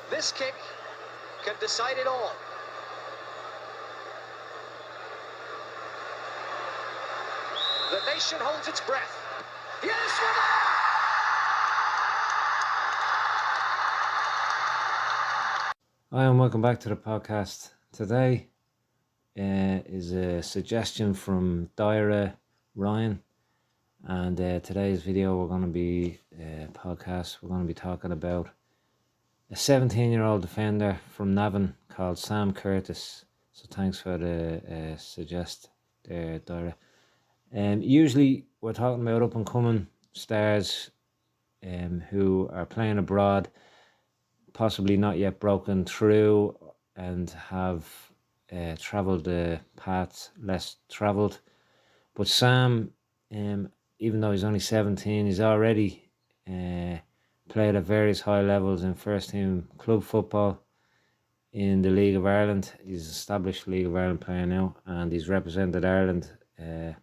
This kick can decide it all. The nation holds its breath. Yes, Hi and welcome back to the podcast. Today is a suggestion from Daira Ryan, and today's video we're going to be talking about a 17-year-old defender from Navan called Sam Curtis. So thanks for the suggest there, Daira. Usually we're talking about up and coming stars who are playing abroad, possibly not yet broken through, and have travelled the paths less travelled. But Sam, even though he's only 17, he's already played at various high levels in first team club football in the League of Ireland. He's an established League of Ireland player now, and he's represented Ireland at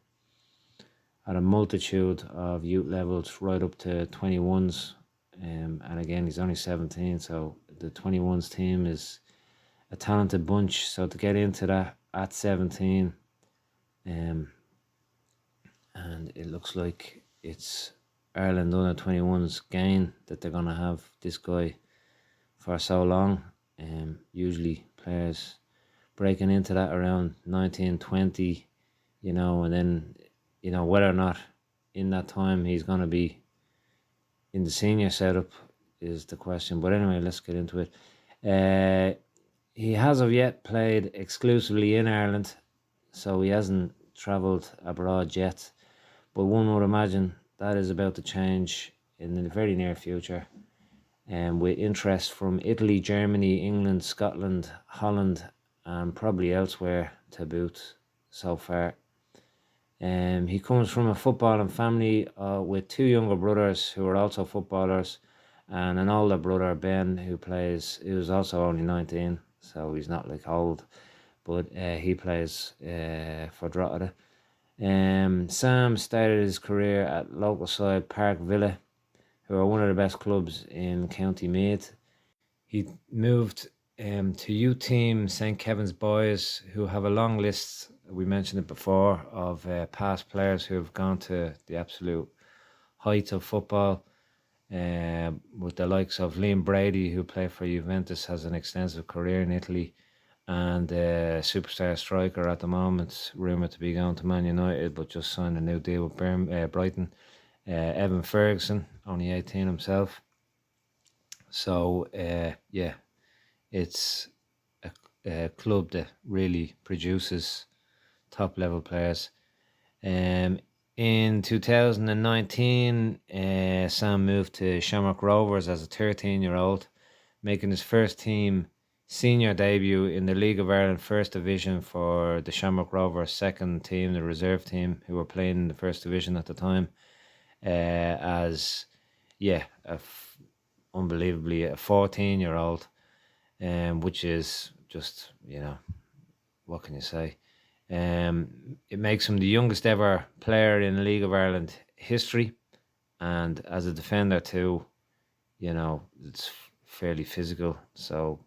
a multitude of youth levels right up to 21s. And again, he's only 17, so the 21s team is a talented bunch. So to get into that at 17, and it looks like it's Ireland under 21's gain that they're going to have this guy for so long. Usually players breaking into that around 19, 20, and then, whether or not in that time he's going to be in the senior setup is the question. But anyway, let's get into it. He has of yet played exclusively in Ireland, so he hasn't travelled abroad yet. But one would imagine that is about to change in the very near future, with interest from Italy, Germany, England, Scotland, Holland, and probably elsewhere to boot so far. He comes from a footballing family with two younger brothers who are also footballers, and an older brother, Ben, who's also only 19, so he's not like old, but he plays for Drogheda. Sam started his career at local side Parkvilla, who are one of the best clubs in County Meath. He moved to youth team St. Kevin's Boys, who have a long list, we mentioned it before, of past players who have gone to the absolute height of football, with the likes of Liam Brady, who played for Juventus, has an extensive career in Italy, and superstar striker at the moment, rumoured to be going to Man United, but just signed a new deal with Brighton, Evan Ferguson, only 18 himself. So it's a club that really produces top level players. In 2019, Sam moved to Shamrock Rovers as a 13-year-old, making his first team senior debut in the League of Ireland First Division for the Shamrock Rovers second team, the reserve team, who were playing in the First Division at the time, unbelievably a 14-year-old, which is just, what can you say? It makes him the youngest ever player in the League of Ireland history, and as a defender too, it's fairly physical. So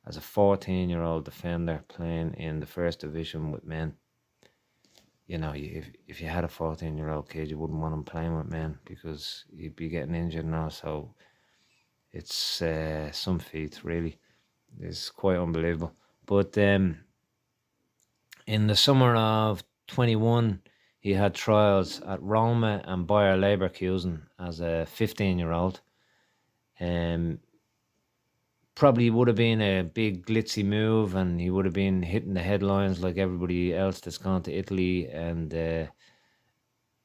as a 14-year-old defender playing in the First Division with men, if you had a 14-year-old kid, you wouldn't want him playing with men because he'd be getting injured now. So it's some feat, really. It's quite unbelievable. But in the summer of 21, he had trials at Roma and Bayer Leverkusen as a 15-year-old. Probably would have been a big glitzy move, and he would have been hitting the headlines like everybody else that's gone to Italy and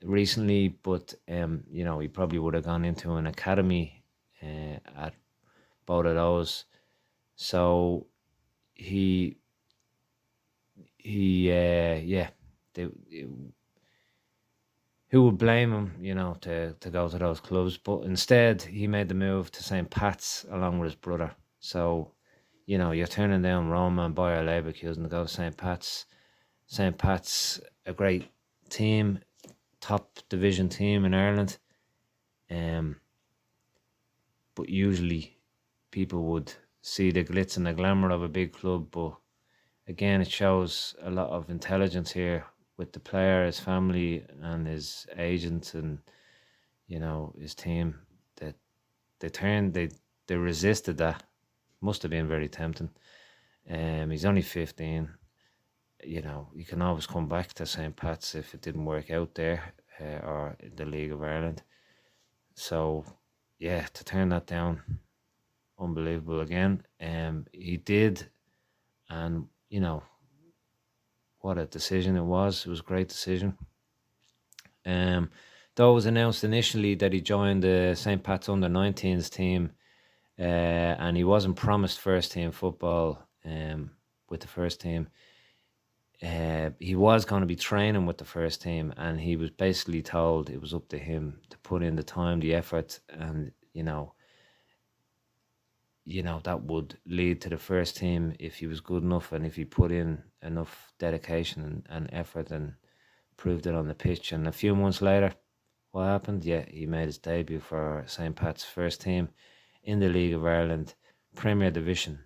recently. But he probably would have gone into an academy at both of those. So who would blame him, to go to those clubs? But instead, he made the move to St. Pat's along with his brother. So, you're turning down Roma and Bayer Leverkusen to go to St. Pat's. St. Pat's, a great team, top division team in Ireland. But usually people would see the glitz and the glamour of a big club, but again, it shows a lot of intelligence here with the player, his family, and his agents, and his team. That they resisted that. Must have been very tempting. He's only 15. You can always come back to St. Pat's if it didn't work out there, or the League of Ireland. So, yeah, to turn that down, unbelievable again. He did, and what a decision it was. It was a great decision. Though it was announced initially that he joined the St. Pat's under-19s team, and he wasn't promised first team football with the first team. He was going to be training with the first team, and he was basically told it was up to him to put in the time, the effort, and that would lead to the first team if he was good enough and if he put in enough dedication and effort and proved it on the pitch. And a few months later, what happened? Yeah, he made his debut for St. Pat's first team in the League of Ireland, Premier Division.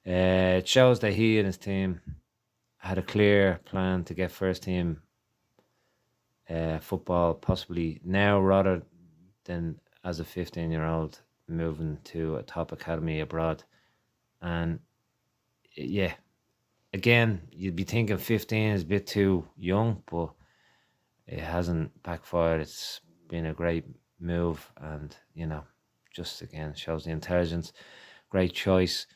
It shows that he and his team had a clear plan to get first team football possibly now rather than as a 15-year-old moving to a top academy abroad. And yeah, again, you'd be thinking 15 is a bit too young, but it hasn't backfired. It's been a great move, and just again shows the intelligence. Great choice.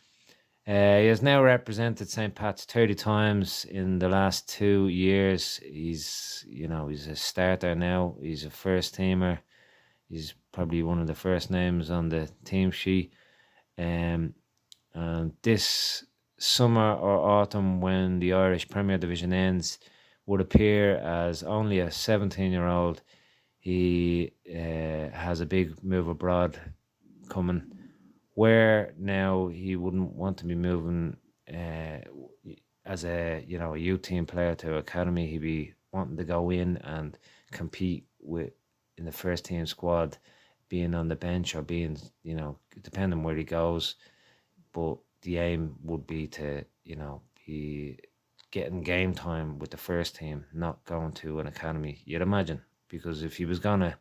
He has now represented St. Pat's 30 times in the last 2 years. He's a starter now. He's a first teamer. He's probably one of the first names on the team sheet. And this summer or autumn, when the Irish Premier Division ends, would appear as only a 17-year-old. He has a big move abroad coming, where now he wouldn't want to be moving as a youth team player to academy. He'd be wanting to go in and compete in the first team squad, being on the bench or being, depending where he goes. But the aim would be to, be getting game time with the first team, not going to an academy, you'd imagine. Because if he was going to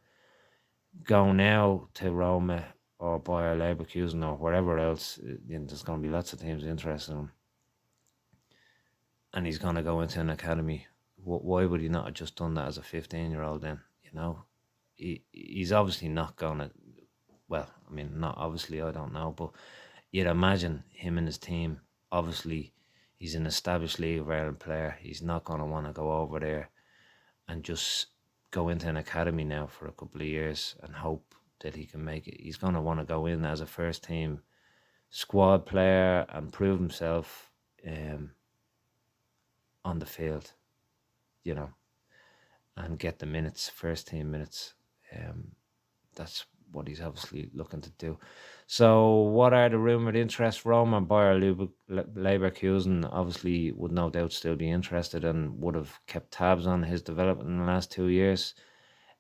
go now to Roma or Bayer Leverkusen or wherever else, there's going to be lots of teams interested in him. And he's going to go into an academy. Why would he not have just done that as a 15-year-old then? He's obviously not going to, well, I mean, not obviously, I don't know, but you'd imagine him and his team, obviously, he's an established League of Ireland player. He's not going to want to go over there and just go into an academy now for a couple of years and hope that he can make it. He's going to want to go in as a first team squad player and prove himself on the field, and get the minutes, first team minutes. That's what he's obviously looking to do. So what are the rumoured interests? Roma Bayer Leverkusen obviously would no doubt still be interested and would have kept tabs on his development in the last 2 years.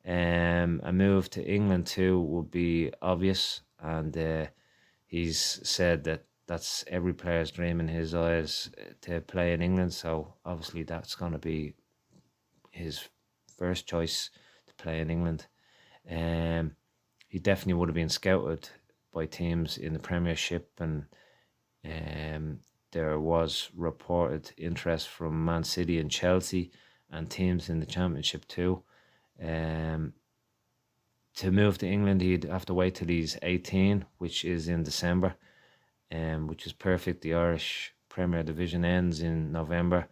A move to England too would be obvious, and he's said that that's every player's dream in his eyes, to play in England. So obviously that's going to be his first choice, to play in England. He definitely would have been scouted by teams in the Premiership, and there was reported interest from Man City and Chelsea and teams in the Championship too. To move to England, he'd have to wait till he's 18, which is in December, which is perfect. The Irish Premier Division ends in November.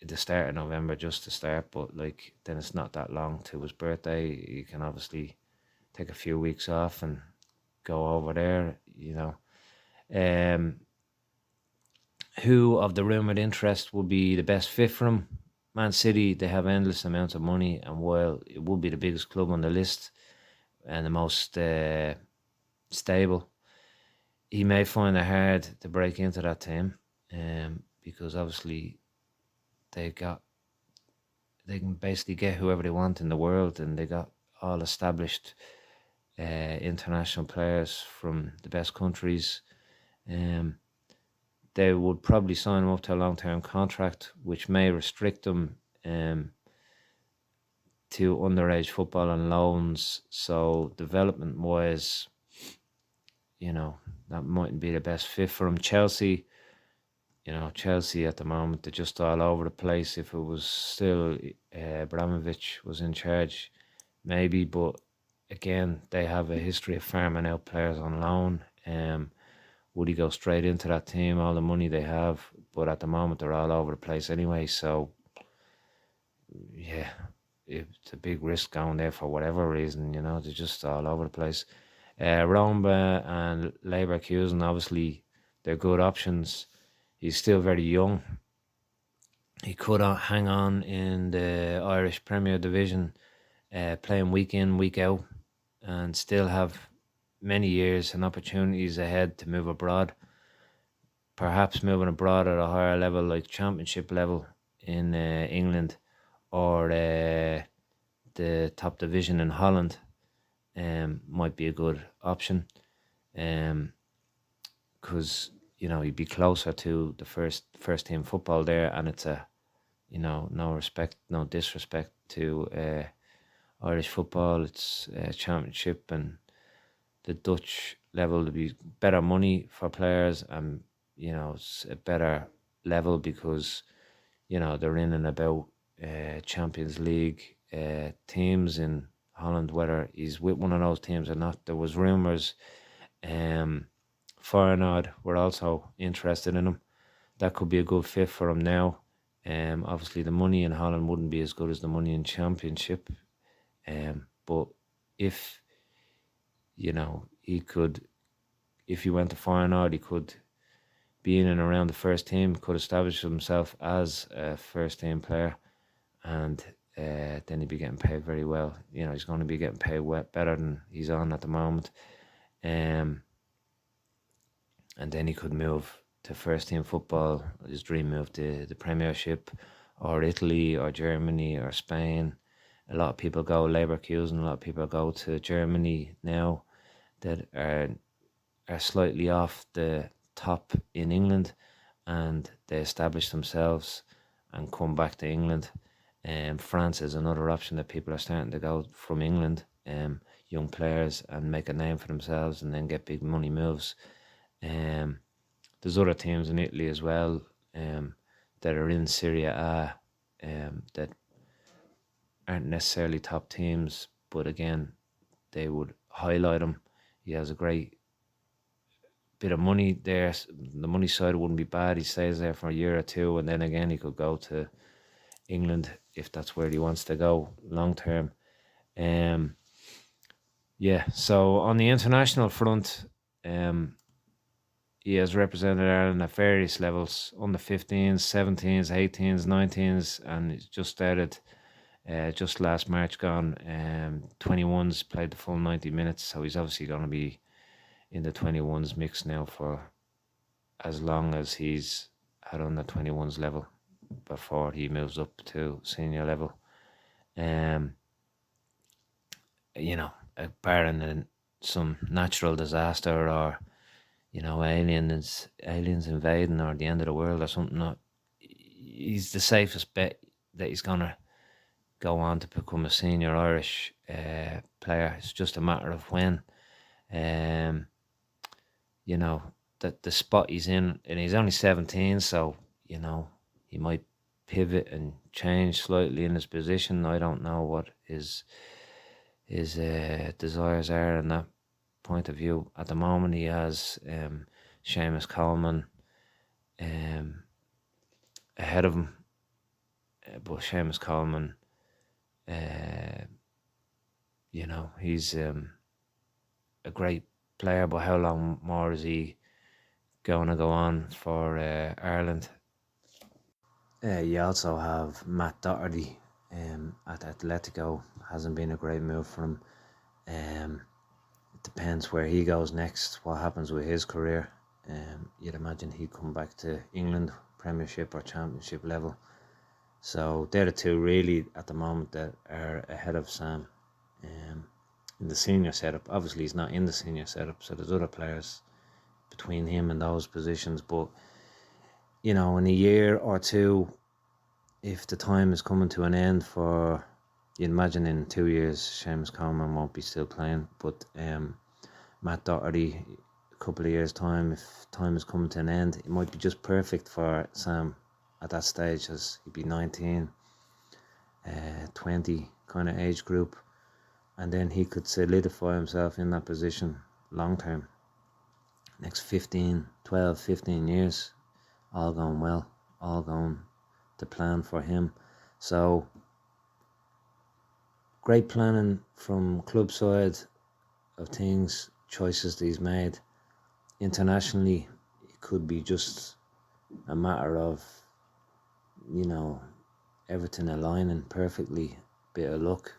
The start of November, just to start, but then it's not that long to his birthday. You can obviously take a few weeks off and go over there. Who of the rumoured interest will be the best fit for him? Man City, they have endless amounts of money, and while it will be the biggest club on the list and the most stable, he may find it hard to break into that team, because obviously they can basically get whoever they want in the world, and they got all established international players from the best countries. They would probably sign him up to a long-term contract, which may restrict them to underage football and loans. So development-wise, that mightn't be the best fit for him. Chelsea at the moment, they're just all over the place. If it was still Abramovich was in charge, maybe, but again, they have a history of farming out players on loan. Would he go straight into that team, all the money they have? But at the moment, they're all over the place anyway. So, yeah, it's a big risk going there for whatever reason. They're just all over the place. Roma and Leverkusen, obviously, they're good options. He's still very young. He could hang on in the Irish Premier Division, playing week in, week out, and still have many years and opportunities ahead to move abroad. Perhaps moving abroad at a higher level, like Championship level in England, or the top division in Holland, might be a good option. Because he'd be closer to the first team football there, and it's no disrespect to Irish football. It's Championship and the Dutch level to be better money for players, and it's a better level because they're in and about Champions League teams in Holland. Whether he's with one of those teams or not, there was rumours Feyenoord were also interested in him. That could be a good fit for him now. Obviously the money in Holland wouldn't be as good as the money in Championship, but if he could, if he went to Feyenoord, he could be in and around the first team, could establish himself as a first team player, and then he'd be getting paid very well. He's going to be getting paid better than he's on at the moment. And then he could move to first team football, his dream move to the Premiership, or Italy, or Germany, or Spain. A lot of people go Leverkusen, a lot of people go to Germany now that are slightly off the top in England, and they establish themselves and come back to England. France is another option that people are starting to go from England, young players, and make a name for themselves and then get big money moves. There's other teams in Italy as well that are in Serie A that aren't necessarily top teams, but again, they would highlight him. He has a great bit of money there. The money side wouldn't be bad. He stays there for a year or two, and then again he could go to England if that's where he wants to go long term. So on the international front, he has represented Ireland at various levels, under 15s, 17s, 18s, 19s, and he's just started just last March gone. 21s, played the full 90 minutes, so he's obviously going to be in the 21s mix now for as long as he's at under 21s level before he moves up to senior level. Barring some natural disaster or aliens invading or the end of the world or something, he's the safest bet that he's gonna go on to become a senior Irish player. It's just a matter of when. That the spot he's in, and he's only 17, so he might pivot and change slightly in his position. I don't know what his desires are in that point of view. At the moment, he has Seamus Coleman ahead of him, but Seamus Coleman, he's a great player, but how long more is he going to go on for Ireland? You also have Matt Doherty at Atletico. Hasn't been a great move for him. It depends where he goes next, what happens with his career. You'd imagine he'd come back to England, Premiership or Championship level. So they're the two really at the moment that are ahead of Sam. in the senior setup. Obviously, he's not in the senior setup, so there's other players between him and those positions. But, in a year or two, if the time is coming to an end for, you imagine in 2 years, Seamus Coleman won't be still playing, but Matt Doherty, a couple of years' time, if time is coming to an end, it might be just perfect for Sam at that stage, as he'd be 19, 20 kind of age group, and then he could solidify himself in that position long term. Next 12, 15 years, all going well, all going to plan for him. So, great planning from club side of things, choices that he's made. Internationally, it could be just a matter of, everything aligning perfectly, bit of luck.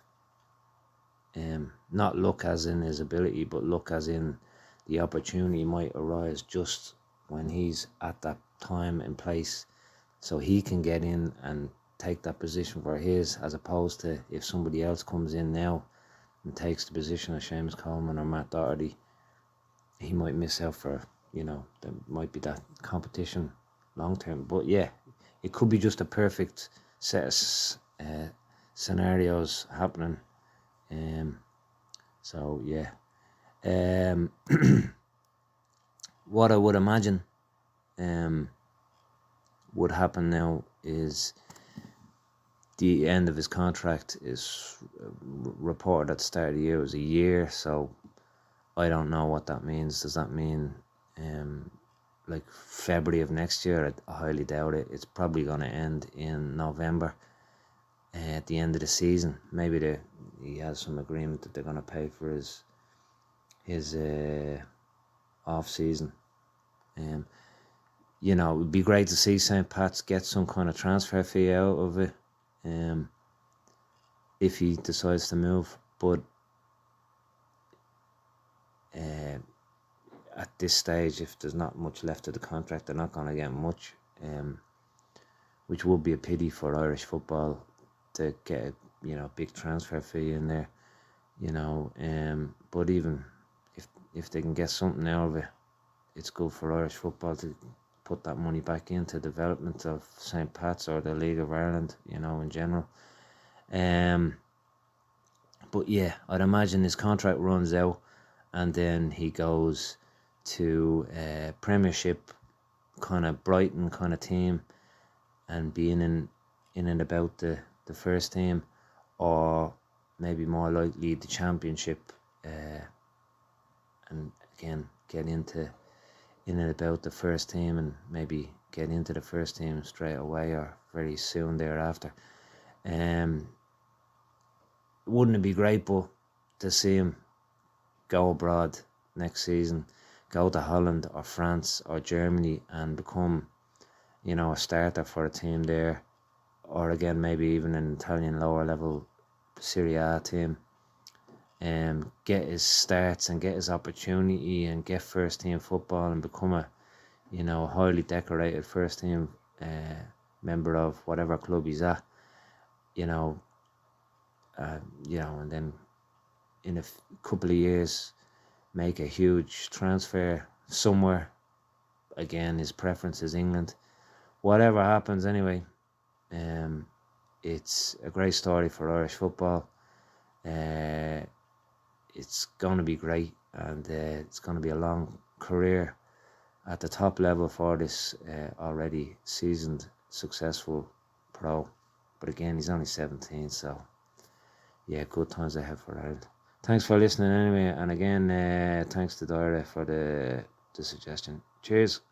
Not luck as in his ability, but luck as in the opportunity might arise just when he's at that time and place, so he can get in and take that position for his, as opposed to if somebody else comes in now and takes the position of Seamus Coleman or Matt Doherty, he might miss out for, there might be that competition long term. But yeah, it could be just a perfect set of scenarios happening. So yeah, what I would imagine would happen now is the end of his contract is reported at the start of the year. It was a year, so I don't know what that means. Does that mean like February of next year? I highly doubt it. It's probably going to end in November, at the end of the season. Maybe he has some agreement that they're going to pay for his off season. It would be great to see St. Pat's get some kind of transfer fee out of it, if he decides to move. But at this stage, if there's not much left of the contract, they're not going to get much, which would be a pity for Irish football to get a big transfer fee in there, but even if they can get something out of it, it's good for Irish football to put that money back into development of St. Pat's or the League of Ireland, in general. But yeah, I'd imagine his contract runs out and then he goes to a Premiership kind of Brighton kind of team and being in and about the first team, or maybe more likely the Championship, and again get in and about the first team and maybe get into the first team straight away or very soon thereafter. Wouldn't it be great, but to see him go abroad next season, go to Holland or France or Germany and become, a starter for a team there, or again maybe even an Italian lower level Serie A team, get his starts and get his opportunity and get first team football and become a highly decorated first team member of whatever club he's at, and then in a couple of years make a huge transfer somewhere. Again, his preference is England. Whatever happens anyway, it's a great story for Irish football. It's going to be great, and it's going to be a long career at the top level for this already seasoned, successful pro. But again, he's only 17, so yeah, good times ahead for Ireland. Thanks for listening anyway, and again, thanks to Dara for the suggestion. Cheers.